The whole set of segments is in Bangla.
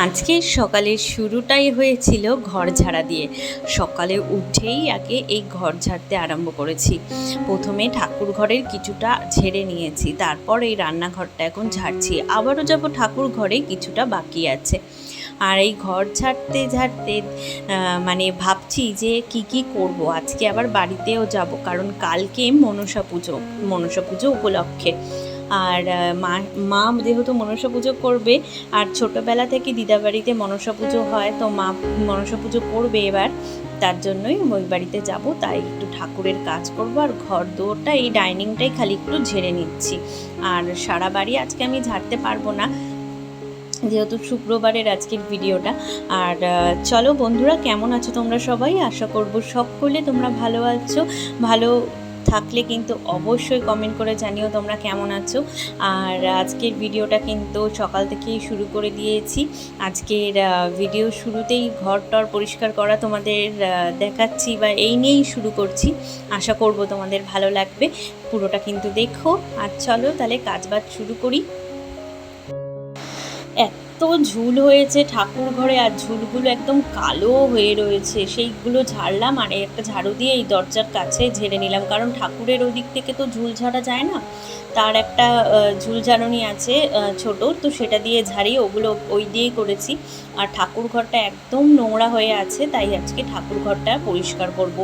আজকে সকালের শুরুটাই হয়েছিল ঘর ঝাড়া দিয়ে। সকালে উঠেই আগে এই ঘর ঝাড়তে আরম্ভ করেছি। প্রথমে ঠাকুর ঘরের কিছুটা ঝেড়ে নিয়েছি, তারপর এই রান্নাঘরটা এখন ঝাড়ছি। আবারও যাব ঠাকুর ঘরে, কিছুটা বাকি আছে। আর এই ঘর ঝাড়তে ঝাড়তে মানে ভাবছি যে কি করব। আজকে আবার বাড়িতেও যাব, কারণ কালকে মনসা পুজো উপলক্ষে। আর মা যেহেতু মনসা পুজো করবে, আর ছোটোবেলা থেকে দিদাবাড়িতে মনসা পুজো হয়, তো মা মনসা পুজো করবে এবার, তার জন্যই ওই বাড়িতে যাব। তাই একটু ঠাকুরের কাজ করব, আর ঘর দোরটা এই ডাইনিংটাই খালি একটু ঝেড়ে নিচ্ছি। আর সারা বাড়ি আজকে আমি ঝাড়তে পারবো না, যেহেতু শুক্রবারের আজকের ভিডিওটা। আর চলো বন্ধুরা, কেমন আছো তোমরা সবাই? আশা করব সকলে তোমরা ভালো আছো। ভালো থাকলে কিন্তু অবশ্যই কমেন্ট করে জানিও তোমরা কেমন আছো। আর আজকের ভিডিওটা কিন্তু সকাল থেকেই শুরু করে দিয়েছি। আজকের ভিডিও শুরুতেই ঘর টর পরিষ্কার করা তোমাদের দেখাচ্ছি, বা এই নিয়েই শুরু করছি। আশা করব তোমাদের ভালো লাগবে, পুরোটা কিন্তু দেখো। আর চলো তাহলে কাজবাজ শুরু করি। এত ঝুল হয়েছে ঠাকুর ঘরে, আর ঝুলগুলো একদম কালো হয়ে রয়েছে। সেইগুলো ঝাড়লাম, আর একটা ঝাড়ু দিয়ে এই দরজার কাছে ঝেড়ে নিলাম, কারণ ঠাকুরের ওদিক থেকে তো ঝুল ঝাড়া যায় না। তার একটা ঝুল ঝাড়ুনি আছে ছোট, তো সেটা দিয়ে ঝাড়িয়ে ওগুলো ওই দিয়েই করেছি। আর ঠাকুর ঘরটা একদম নোংরা হয়ে আছে, তাই আজকে ঠাকুর ঘরটা পরিষ্কার করব।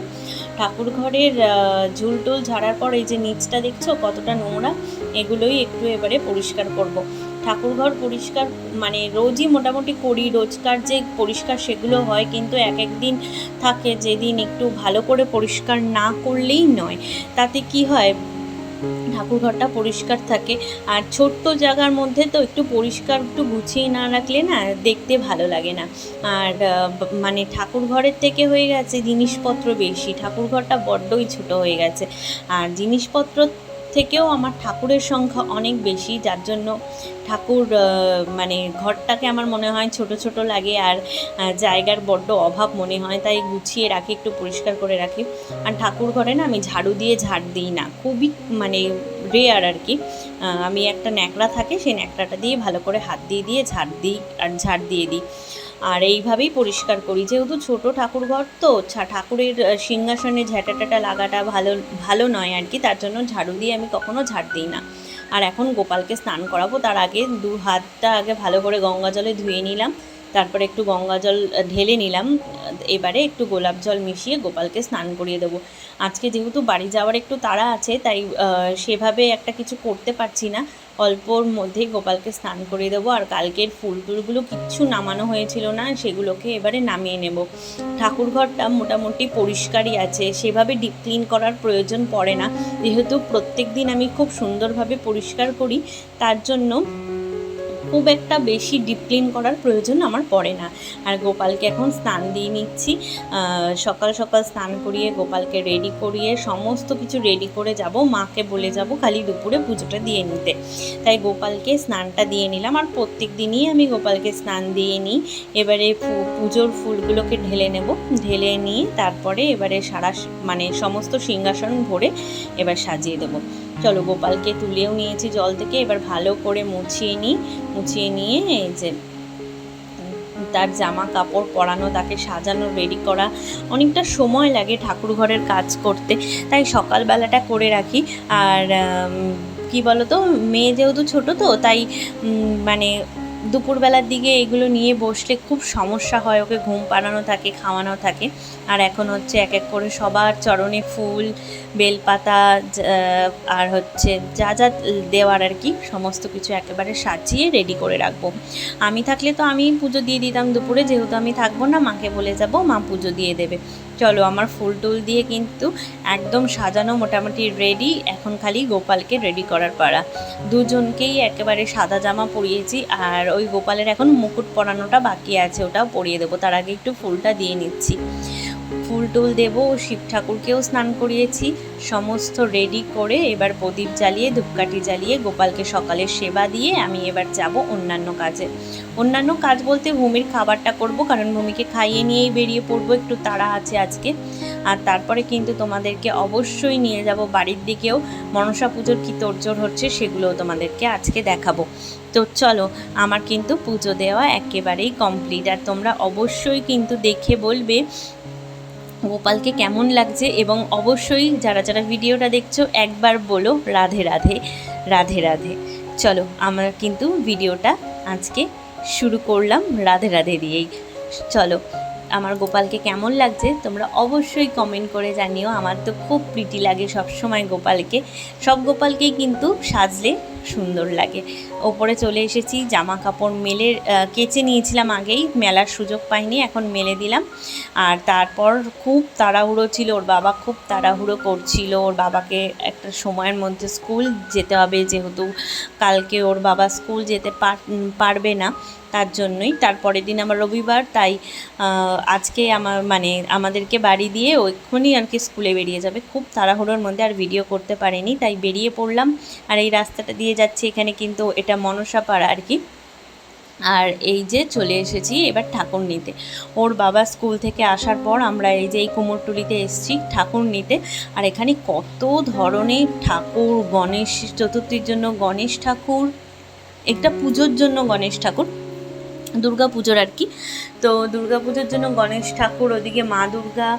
ঠাকুর ঘরের ঝুল টুল ঝাড়ার পর এই যে নিচটা দেখছো কতটা নোংরা, এগুলোই একটু এবারে পরিষ্কার করব। ঠাকুরঘর পরিষ্কার মানে রোজই মোটামুটি করি, রোজকার যে পরিষ্কার সেগুলো হয়, কিন্তু এক দিন থাকে যেদিন একটু ভালো করে পরিষ্কার না করলেই নয়। তাতে কি হয়, ঠাকুরঘরটা পরিষ্কার থাকে। আর ছোট্ট জায়গার মধ্যে তো একটু পরিষ্কার একটু গুছিয়ে না রাখলে না দেখতে ভালো লাগে না। আর মানে ঠাকুরঘরের থেকে হয়ে গেছে জিনিসপত্র বেশি, ঠাকুরঘরটা বড্ডই ছোট হয়ে গেছে। আর জিনিসপত্র থেকেও আমার ঠাকুরের সংখ্যা অনেক বেশি, যার জন্য ঠাকুর মানে ঘরটাকে আমার মনে হয় ছোট ছোট লাগে, আর জায়গার বড্ড অভাব মনে হয়, তাই গুছিয়ে রাখি, একটু পরিষ্কার করে রাখি। আর ঠাকুর ঘরে না আমি ঝাড়ু দিয়ে ঝাড় দিই না, খুবই মানে রেয়ার আর কি। আমি একটা ন্যাকড়া থাকে, সেই ন্যাকড়াটা দিয়ে ভালো করে হাত দিয়ে ঝাড় দিই, আর ঝাড় দিয়ে দিই। আর এইভাবেই পরিষ্কার করি, যেহেতু ছোটো ঠাকুরঘর তো ঠাকুরের সিংহাসনে ঝ্যাঁটা লাগাটা ভালো নয় আর কি, তার জন্য ঝাড়ু দিয়ে আমি কখনো ঝাড় দিই না। আর এখন গোপালকে স্নান করাবো, তার আগে হাতটা আগে ভালো করে গঙ্গা জলে ধুয়ে নিলাম, তারপরে একটু গঙ্গা জল ঢেলে নিলাম। এবারে একটু গোলাপ জল মিশিয়ে গোপালকে স্নান করিয়ে দেবো। আজকে যেহেতু বাড়ি যাওয়ার একটু তাড়া আছে, তাই সেভাবে একটা কিছু করতে পারছি না। অল্পর মধ্যেই গোপালকে স্নান করিয়ে দেবো। আর কালকের ফুল টুলগুলো কিচ্ছু নামানো হয়েছিল না, সেগুলোকে এবারে নামিয়ে নেব। ঠাকুরঘরটা মোটামুটি পরিষ্কারই আছে, সেভাবে ডিপ ক্লিন করার প্রয়োজন পড়ে না, যেহেতু প্রত্যেক দিন আমি খুব সুন্দরভাবে পরিষ্কার করি, তার জন্য খুব একটা বেশি ডিপ ক্লিন করার প্রয়োজন আমার পড়ে না। আর গোপালকে এখন স্নান দিয়ে নিচ্ছি। সকাল সকাল স্নান করিয়ে গোপালকে রেডি করিয়ে সমস্ত কিছু রেডি করে যাব, মাকে বলে যাব খালি দুপুরে পুজোটা দিয়ে নিতে। তাই গোপালকে স্নানটা দিয়ে নিলাম, আর প্রত্যেক দিনই আমি গোপালকে স্নান দিয়ে নিই। এবারে পুজোর ফুলগুলোকে ঢেলে নেব, ঢেলে নিয়ে তারপরে এবারে মানে সমস্ত সিংহাসন ভরে এবার সাজিয়ে দেবো। চলো, গোপালকে তুলেও নিয়েছি জল থেকে, এবার ভালো করে মুছিয়ে নিয়ে এই যে তার জামা কাপড় পরানো, তাকে সাজানো, রেডি করা অনেকটা সময় লাগে ঠাকুর ঘরের কাজ করতে, তাই সকালবেলাটা করে রাখি। আর কি বলো তো, মেয়ে যেহেতু ছোটো তো, তাই মানে দুপুরবেলার দিকে এগুলো নিয়ে বসলে খুব সমস্যা হয়, ওকে ঘুম পাড়ানো থাকে, খাওয়ানো থাকে। আর এখন হচ্ছে এক এক করে সবার চরণে ফুল, বেলপাতা, আর হচ্ছে যা যা দেওয়ার আর কি, সমস্ত কিছু একেবারে সাজিয়ে রেডি করে রাখবো। আমি থাকলে তো আমি পুজো দিয়ে দিতাম দুপুরে, যেহেতু আমি থাকবো না, মাকে বলে যাব, মা পুজো দিয়ে দেবে। চলো, আমার ফুল টুল দিয়ে কিন্তু একদম সাজানো মোটামুটি রেডি, এখন খালি গোপালকে রেডি করার পালা। দুজনকেই একেবারে সাদা জামা পরিয়েছি, আর ওই গোপালের এখন মুকুট পরানোটা বাকি আছে, ওটাও পরিয়ে দেবো। তার আগে একটু ফুলটা দিয়ে নিচ্ছি। ফুল টুল দেবো, শিব ঠাকুরকেও স্নান করিয়েছি, সমস্ত রেডি করে এবার প্রদীপ জ্বালিয়ে ধূপকাঠি জ্বালিয়ে গোপালকে সকালের সেবা দিয়ে আমি এবার যাব অন্যান্য কাজে। অন্যান্য কাজ বলতে ভূমির খাবারটা করব, কারণ ভূমিকে খাইয়ে নিয়েই বেরিয়ে পড়বো, একটু তাড়া আছে আজকে। আর তারপরে কিন্তু তোমাদেরকে অবশ্যই নিয়ে যাব বাড়ির দিকেও, মনসা পুজোর কী তোড়জোড় হচ্ছে সেগুলোও তোমাদেরকে আজকে দেখাবো। তো চলো, আমার কিন্তু পুজো দেওয়া একেবারেই কমপ্লিট, আর তোমরা অবশ্যই কিন্তু দেখে বলবে গোপালকে কেমন লাগছে, এবং অবশ্যই যারা যারা ভিডিওটা দেখছো একবার বলো রাধে রাধে, রাধে রাধে। চলো, আমরা কিন্তু ভিডিওটা আজকে শুরু করলাম রাধে রাধে দিয়েই। চলো, আমার গোপালকে কেমন লাগছে তোমরা অবশ্যই কমেন্ট করে জানিও। আমার তো খুব প্রীতি লাগে সব সময় গোপালকে, সব গোপালকেই কিন্তু সাজলে সুন্দর লাগে। ওপরে চলে এসেছি, জামা কাপড় মেলে কেচে নিয়েছিলাম আগেই, মেলার সুযোগ পাইনি, এখন মেলে দিলাম। আর তারপর খুব তাড়াহুড়ো ছিল, ওর বাবা খুব তাড়াহুড়ো করছিল, ওর বাবাকে একটা সময়ের মধ্যে স্কুল যেতে হবে, যেহেতু কালকে ওর বাবা স্কুল যেতে পারবে না, তার জন্যই। তারপরের দিন আমার রবিবার, তাই আজকে আমাদেরকে বাড়ি দিয়ে ওইক্ষুনি আর কি স্কুলে বেরিয়ে যাবে। খুব তাড়াহুড়োর মধ্যে আর ভিডিও করতে পারিনি, তাই বেরিয়ে পড়লাম। আর এই রাস্তাটা দিয়ে যাচ্ছে, এখানে কিন্তু এটা মনসা পাড়া আর কি। আর এই যে চলে এসেছি এবার ঠাকুর নিতে। ওর বাবা স্কুল থেকে আসার পর আমরা এই যে এই কুমোরটুলিতে এসেছি ঠাকুর নিতে। আর এখানে কত ধরনের ঠাকুর, গণেশ চতুর্থীর জন্য গণেশ ঠাকুর, একটা পুজোর জন্য গণেশ ঠাকুর, দুর্গা পুজোর আর কি। তো দুর্গা পুজোর জন্য গণেশ ঠাকুর, ওদিকে মা দুর্গা,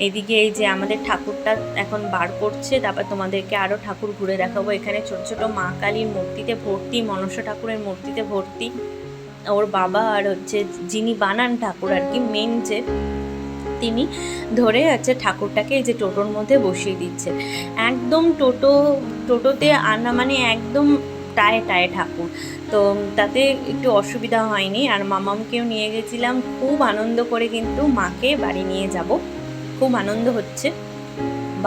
এদিকে এই যে আমাদের ঠাকুরটা এখন বার করছে। তারপর তোমাদেরকে আরও ঠাকুর ঘুরে দেখাবো। এখানে ছোট ছোট মা কালীর মূর্তিতে ভর্তি, মনসা ঠাকুরের মূর্তিতে ভর্তি। ওর বাবা আর হচ্ছে যিনি বানান ঠাকুর আর কি, মেন যে তিনি ধরে হচ্ছে ঠাকুরটাকে এই যে টোটোর মধ্যে বসিয়ে দিচ্ছে। একদম টোটোতে আনা মানে একদম টায়ে টায়ে ঠাকুর, তো তাতে একটু অসুবিধা হয়নি। আর মামামকেও নিয়ে গেছিলাম, খুব আনন্দ করে কিন্তু মাকে বাড়ি নিয়ে যাব, খুব আনন্দ হচ্ছে।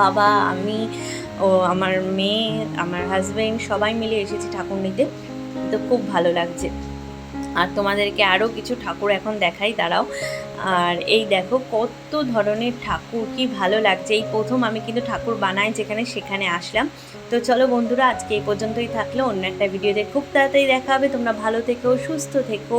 বাবা, আমি, ও আমার মেয়ে, আমার হাজব্যান্ড সবাই মিলে এসেছি ঠাকুর নিতে, তো খুব ভালো লাগছে। আর তোমাদেরকে আরও কিছু ঠাকুর এখন দেখাই, দাঁড়াও। আর এই দেখো কত ধরনের ঠাকুর, কি ভালো লাগছে। এই প্রথম আমি কিন্তু ঠাকুর বানাই যেখানে সেখানে আসলাম। তো চলো বন্ধুরা, আজকে এই পর্যন্তই থাকলো, অন্য একটা ভিডিওতে খুব তাড়াতাড়ি দেখা হবে। তোমরা ভালো থেকো, সুস্থ থেকো।